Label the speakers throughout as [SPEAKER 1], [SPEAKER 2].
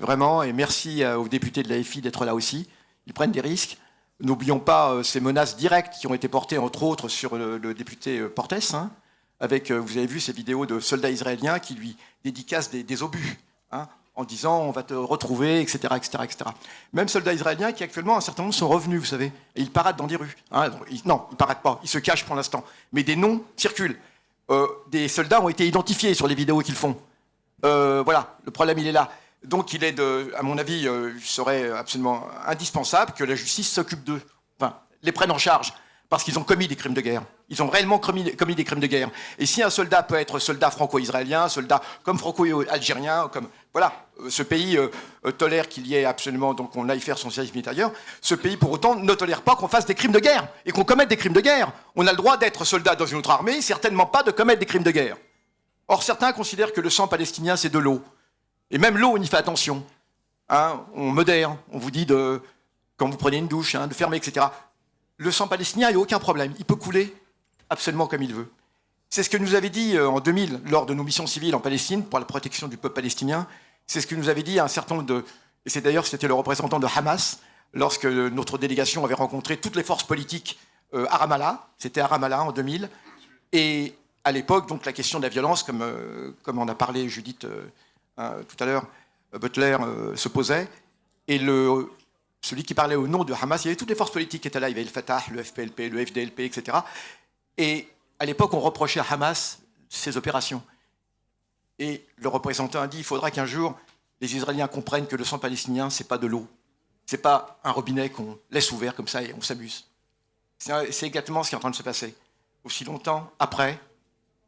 [SPEAKER 1] vraiment, et merci aux députés de l'AFI d'être là aussi. Ils prennent des risques. N'oublions pas ces menaces directes qui ont été portées, entre autres, sur le député Portes, hein, avec, vous avez vu ces vidéos de soldats israéliens qui lui dédicacent des obus, hein, en disant « on va te retrouver », etc., etc., etc. Même soldats israéliens qui, actuellement, un certain nombre sont revenus, vous savez, et ils paradent dans des rues. Hein. Non, ils ne paradent pas, ils se cachent pour l'instant. Mais des noms circulent. Des soldats ont été identifiés sur les vidéos qu'ils font. Voilà, le problème, il est là. Donc, il est, à mon avis, il serait absolument indispensable que la justice s'occupe d'eux, enfin, les prenne en charge, parce qu'ils ont commis des crimes de guerre. Ils ont réellement commis des crimes de guerre. Et si un soldat peut être soldat franco-israélien, soldat comme franco-algérien, comme voilà, ce pays tolère qu'il y ait absolument, donc on aille faire son service militaire. Ce pays, pour autant, ne tolère pas qu'on fasse des crimes de guerre et qu'on commette des crimes de guerre. On a le droit d'être soldat dans une autre armée, certainement pas de commettre des crimes de guerre. Or, certains considèrent que le sang palestinien, c'est de l'eau. Et même l'eau, on y fait attention. Hein, on modère, on vous dit, quand vous prenez une douche, hein, de fermer, etc. Le sang palestinien, il n'y a aucun problème. Il peut couler absolument comme il veut. C'est ce que nous avait dit en 2000, lors de nos missions civiles en Palestine, pour la protection du peuple palestinien. C'est ce que nous avait dit un certain nombre de... Et c'est d'ailleurs, c'était le représentant de Hamas, lorsque notre délégation avait rencontré toutes les forces politiques à Ramallah. C'était à Ramallah en 2000. Et à l'époque, donc, la question de la violence, comme en a parlé Judith tout à l'heure, Butler se posait. Et celui qui parlait au nom de Hamas, il y avait toutes les forces politiques qui étaient là. Il y avait le Fatah, le FPLP, le FDLP, etc. Et à l'époque, on reprochait à Hamas ses opérations. Et le représentant a dit, il faudra qu'un jour, les Israéliens comprennent que le sang palestinien, c'est pas de l'eau. C'est pas un robinet qu'on laisse ouvert comme ça et on s'amuse. C'est exactement ce qui est en train de se passer. Aussi longtemps après,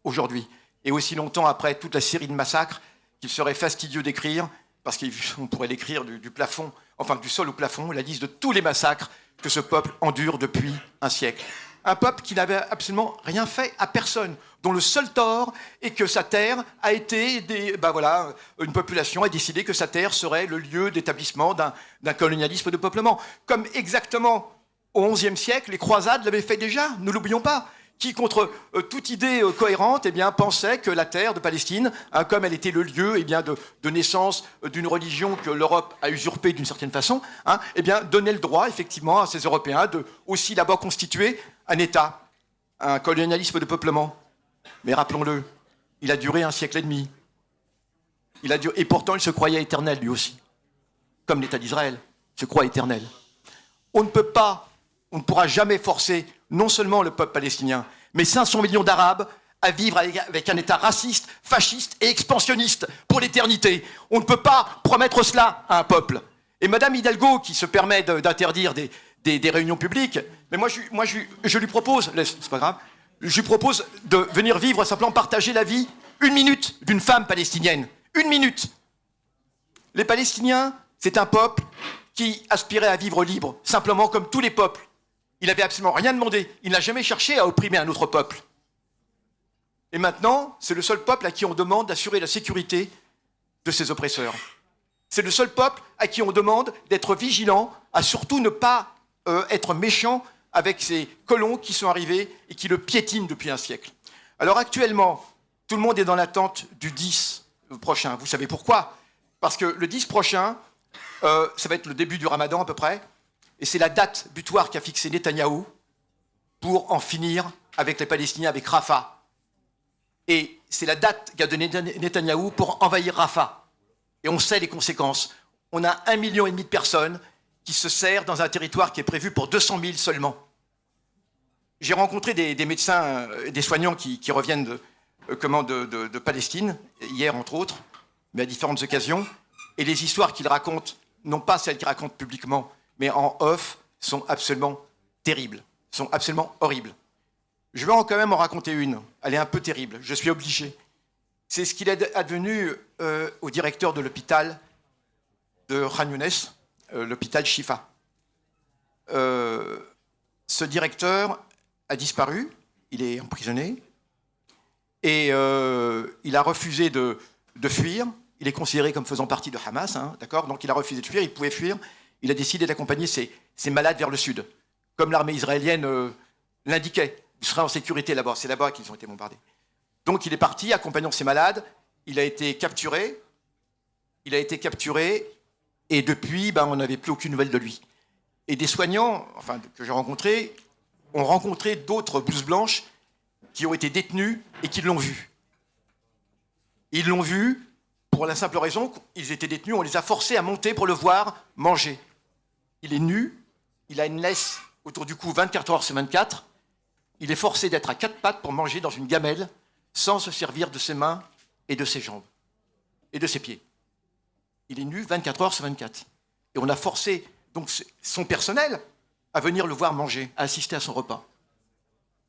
[SPEAKER 1] aujourd'hui, et aussi longtemps après toute la série de massacres qu'il serait fastidieux d'écrire, parce qu'on pourrait l'écrire du plafond, enfin du sol au plafond, la liste de tous les massacres que ce peuple endure depuis un siècle. Un peuple qui n'avait absolument rien fait à personne, dont le seul tort est que sa terre a été... une population a décidé que sa terre serait le lieu d'établissement d'un colonialisme de peuplement. Comme exactement au XIe siècle, les croisades l'avaient fait déjà, ne l'oublions pas. Qui, contre toute idée cohérente, pensait que la terre de Palestine, comme elle était le lieu de naissance d'une religion que l'Europe a usurpée d'une certaine façon, donnait le droit, effectivement, à ces Européens de aussi là-bas constituer un État, un colonialisme de peuplement. Mais rappelons-le, il a duré un siècle et demi. Et pourtant, il se croyait éternel, lui aussi. Comme l'État d'Israël se croit éternel. On ne pourra jamais forcer non seulement le peuple palestinien, mais 500 millions d'Arabes à vivre avec un État raciste, fasciste et expansionniste pour l'éternité. On ne peut pas promettre cela à un peuple. Et Madame Hidalgo, qui se permet d'interdire des réunions publiques, mais moi je lui propose, c'est pas grave, je lui propose de venir vivre, simplement partager la vie, 1 minute d'une femme palestinienne. 1 minute. Les Palestiniens, c'est un peuple qui aspirait à vivre libre, simplement comme tous les peuples. Il n'avait absolument rien demandé. Il n'a jamais cherché à opprimer un autre peuple. Et maintenant, c'est le seul peuple à qui on demande d'assurer la sécurité de ses oppresseurs. C'est le seul peuple à qui on demande d'être vigilant, à surtout ne pas être méchant avec ces colons qui sont arrivés et qui le piétinent depuis un siècle. Alors actuellement, tout le monde est dans l'attente du 10 prochain. Vous savez pourquoi ? Parce que le 10 prochain, ça va être le début du Ramadan à peu près, et c'est la date butoir qu'a fixée Netanyahou pour en finir avec les Palestiniens, avec Rafah. Et c'est la date qu'a donnée Netanyahou pour envahir Rafah. Et on sait les conséquences. On a 1,5 million de personnes qui se serrent dans un territoire qui est prévu pour 200 000 seulement. J'ai rencontré des médecins, des soignants qui reviennent de Palestine, hier entre autres, mais à différentes occasions, et les histoires qu'ils racontent, non pas celles qu'ils racontent publiquement, mais en off, sont absolument terribles, sont absolument horribles. Je vais quand même en raconter une, elle est un peu terrible, je suis obligé. C'est ce qu'il est advenu au directeur de l'hôpital de Khan Younes, l'hôpital Shifa. Ce directeur a disparu, il est emprisonné, et il a refusé de fuir. Il est considéré comme faisant partie de Hamas, hein, d'accord ? Donc il a refusé de fuir, il pouvait fuir. Il a décidé d'accompagner ses malades vers le sud, comme l'armée israélienne l'indiquait. Ils seraient en sécurité là-bas, c'est là-bas qu'ils ont été bombardés. Donc il est parti, accompagnant ses malades, il a été capturé Et depuis, on n'avait plus aucune nouvelle de lui. Et des soignants, que j'ai rencontrés, ont rencontré d'autres blouses blanches qui ont été détenus et qui l'ont vu. Ils l'ont vu pour la simple raison qu'ils étaient détenus, on les a forcés à monter pour le voir manger. Il est nu, il a une laisse autour du cou 24 heures sur 24, il est forcé d'être à quatre pattes pour manger dans une gamelle sans se servir de ses mains et de ses jambes et de ses pieds. Il est nu 24 heures sur 24. Et on a forcé donc son personnel à venir le voir manger, à assister à son repas.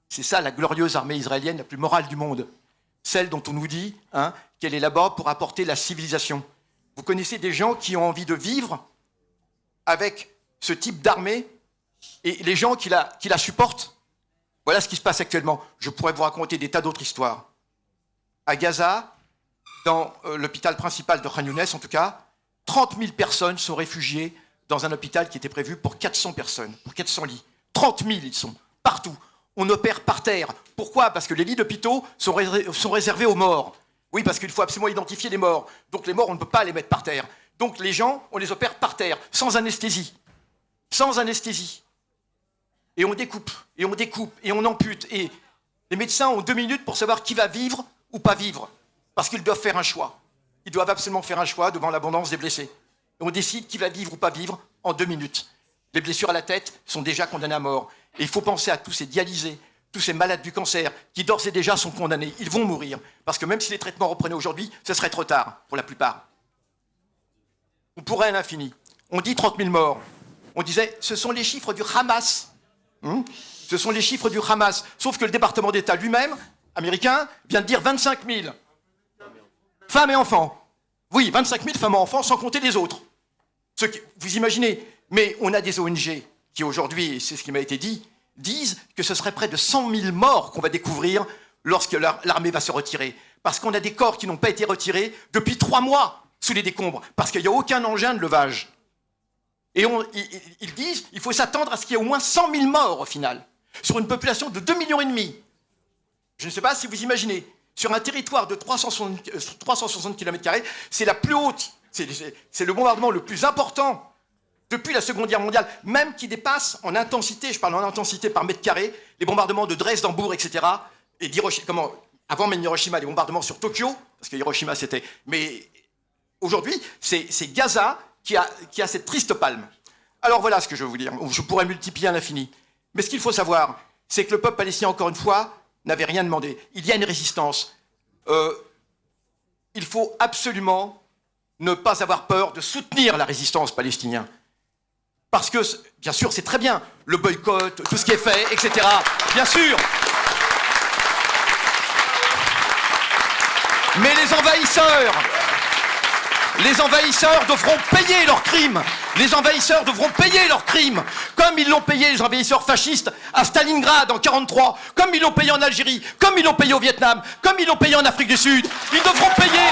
[SPEAKER 1] C'est ça la glorieuse armée israélienne la plus morale du monde. Celle dont on nous dit qu'elle est là-bas pour apporter la civilisation. Vous connaissez des gens qui ont envie de vivre avec ce type d'armée et les gens qui la supportent? Voilà ce qui se passe actuellement. Je pourrais vous raconter des tas d'autres histoires. À Gaza, dans l'hôpital principal de Khan Younes, en tout cas, 30 000 personnes sont réfugiées dans un hôpital qui était prévu pour 400 personnes, pour 400 lits. 30 000, ils sont partout. On opère par terre. Pourquoi? Parce que les lits d'hôpitaux sont réservés aux morts. Oui, parce qu'il faut absolument identifier les morts. Donc les morts, on ne peut pas les mettre par terre. Donc les gens, on les opère par terre, sans anesthésie. Sans anesthésie. Et on découpe, et on découpe, et on ampute. Et les médecins ont 2 minutes pour savoir qui va vivre ou pas vivre. Parce qu'ils doivent faire un choix. Ils doivent absolument faire un choix devant l'abondance des blessés. Et on décide qui va vivre ou pas vivre en 2 minutes. Les blessures à la tête sont déjà condamnées à mort. Et il faut penser à tous ces dialysés, tous ces malades du cancer, qui d'ores et déjà sont condamnés. Ils vont mourir. Parce que même si les traitements reprenaient aujourd'hui, ce serait trop tard, pour la plupart. On pourrait à l'infini. On dit 30 000 morts. On disait, ce sont les chiffres du Hamas. Ce sont les chiffres du Hamas. Sauf que le département d'État lui-même, américain, vient de dire 25 000. Femmes et enfants. Oui, 25 000 femmes et enfants, sans compter les autres. Vous imaginez. Mais on a des ONG qui aujourd'hui, et c'est ce qui m'a été dit, disent que ce serait près de 100 000 morts qu'on va découvrir lorsque l'armée va se retirer. Parce qu'on a des corps qui n'ont pas été retirés depuis 3 mois sous les décombres. Parce qu'il n'y a aucun engin de levage. Et ils disent qu'il faut s'attendre à ce qu'il y ait au moins 100 000 morts au final, sur une population de 2,5 millions. Je ne sais pas si vous imaginez, sur un territoire de 360 km², c'est la plus haute, c'est le bombardement le plus important depuis la Seconde Guerre mondiale, même qui dépasse en intensité, je parle en intensité par mètre carré, les bombardements de Dresde, Hambourg, etc. Et d'Hiroshima, avant même Hiroshima, les bombardements sur Tokyo, parce que Hiroshima c'était... Mais aujourd'hui, c'est Gaza qui a cette triste palme. Alors voilà ce que je veux vous dire. Je pourrais multiplier à l'infini. Mais ce qu'il faut savoir, c'est que le peuple palestinien, encore une fois, n'avait rien demandé. Il y a une résistance. Il faut absolument ne pas avoir peur de soutenir la résistance palestinienne. Parce que, bien sûr, c'est très bien, le boycott, tout ce qui est fait, etc. Bien sûr. Mais les envahisseurs devront payer leurs crimes. Les envahisseurs devront payer leurs crimes. Comme ils l'ont payé, les envahisseurs fascistes, à Stalingrad en 1943, comme ils l'ont payé en Algérie, comme ils l'ont payé au Vietnam, comme ils l'ont payé en Afrique du Sud. Ils devront payer.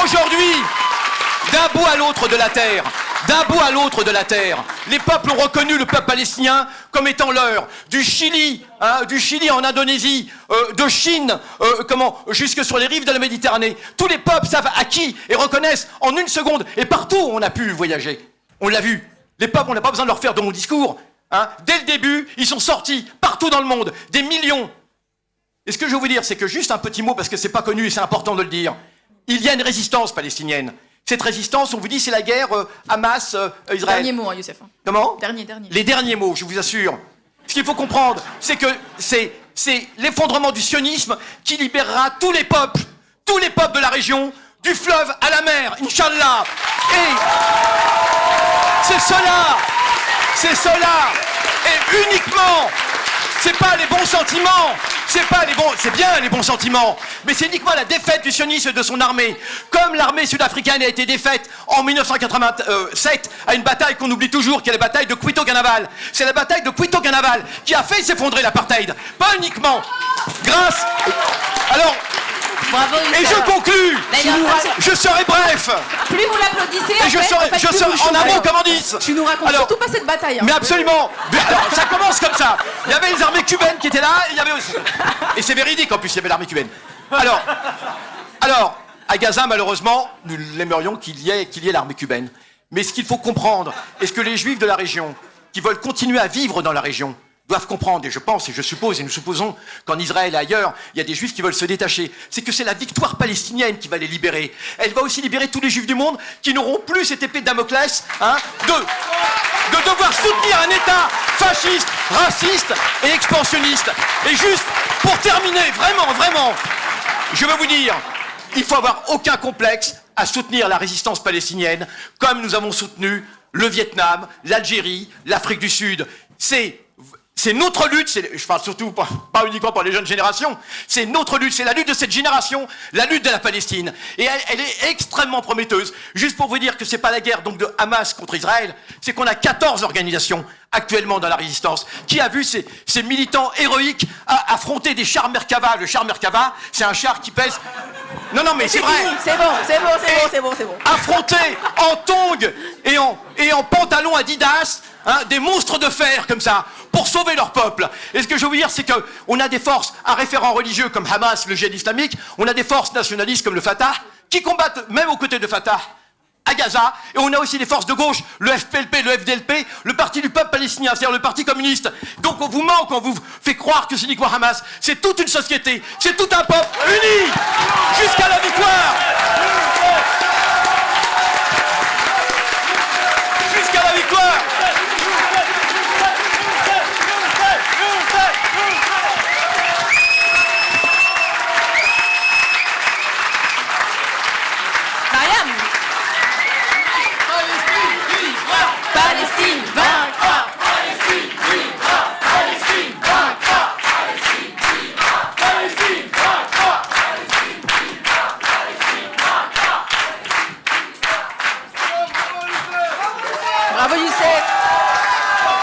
[SPEAKER 1] Aujourd'hui, d'un bout à l'autre de la terre, les peuples ont reconnu le peuple palestinien comme étant leur. Du Chili en Indonésie, de Chine, jusque sur les rives de la Méditerranée. Tous les peuples savent à qui et reconnaissent en 1 seconde. Et partout où on a pu voyager, on l'a vu. Les peuples, on n'a pas besoin de leur faire de mon discours. Dès le début, ils sont sortis partout dans le monde, des millions. Et ce que je veux vous dire, c'est que juste un petit mot, parce que c'est pas connu et c'est important de le dire. Il y a une résistance palestinienne. Cette résistance, on vous dit, c'est la guerre Hamas-Israël.
[SPEAKER 2] Dernier mot, Youssef.
[SPEAKER 1] Comment ?
[SPEAKER 2] Dernier.
[SPEAKER 1] Les derniers mots, je vous assure. Ce qu'il faut comprendre, c'est que c'est l'effondrement du sionisme qui libérera tous les peuples de la région, du fleuve à la mer, Inch'Allah. Et c'est cela. Et uniquement, c'est pas les bons sentiments. C'est bien les bons sentiments, mais c'est uniquement la défaite du sionisme et de son armée. Comme l'armée sud-africaine a été défaite en 1987 à une bataille qu'on oublie toujours, qui est la bataille de Cuito-Canaveral. C'est la bataille de Cuito-Canaveral qui a fait s'effondrer l'apartheid. Pas uniquement grâce... Alors,
[SPEAKER 2] Bravo,
[SPEAKER 1] Et
[SPEAKER 2] Youssef.
[SPEAKER 1] je conclus. Je serai bref.
[SPEAKER 2] Plus vous l'applaudissez,
[SPEAKER 1] Et je serai en amont comme en 10.
[SPEAKER 3] Tu nous racontes surtout pas cette bataille. Hein.
[SPEAKER 1] Mais absolument. Mais alors, ça commence comme ça. Il y avait les armées cubaines qui étaient là, et il y avait aussi... Et c'est véridique en plus, il y avait l'armée cubaine. Alors, à Gaza, malheureusement, nous l'aimerions qu'il y ait l'armée cubaine. Mais ce qu'il faut comprendre, et ce que les Juifs de la région, qui veulent continuer à vivre dans la région, doivent comprendre, et je pense, et je suppose, et nous supposons qu'en Israël et ailleurs, il y a des Juifs qui veulent se détacher, c'est que c'est la victoire palestinienne qui va les libérer. Elle va aussi libérer tous les Juifs du monde qui n'auront plus cette épée de Damoclès, de devoir soutenir un État fasciste, raciste et expansionniste. Et juste, pour terminer, vraiment, je veux vous dire, il faut avoir aucun complexe à soutenir la résistance palestinienne, comme nous avons soutenu le Vietnam, l'Algérie, l'Afrique du Sud. C'est notre lutte, je parle surtout pas uniquement pour les jeunes générations, c'est notre lutte, c'est la lutte de cette génération, la lutte de la Palestine. Et elle est extrêmement prometteuse. Juste pour vous dire que c'est pas la guerre donc de Hamas contre Israël, c'est qu'on a 14 organisations actuellement dans la résistance qui a vu ces militants héroïques affronter des chars Merkava. Le char Merkava, c'est un char qui pèse... Non, mais c'est vrai.
[SPEAKER 3] C'est bon.
[SPEAKER 1] Affronter en tongs et en pantalon Adidas, des monstres de fer comme ça, pour sauver leur peuple. Et ce que je veux vous dire, c'est qu'on a des forces à référents religieux comme Hamas, le djihad islamique, on a des forces nationalistes comme le Fatah, qui combattent même aux côtés de Fatah à Gaza, et on a aussi des forces de gauche, le FPLP, le FDLP, le parti du peuple palestinien, c'est-à-dire le parti communiste. Donc on vous ment quand on vous fait croire que c'est uniquement Hamas. C'est toute une société, c'est tout un peuple uni jusqu'à la victoire. Jusqu'à la victoire.
[SPEAKER 2] Palestine vaincra.
[SPEAKER 4] Palestine vaincra. Palestine vaincra. Palestine vaincra. Palestine vaincra.
[SPEAKER 3] Bravo Youssef.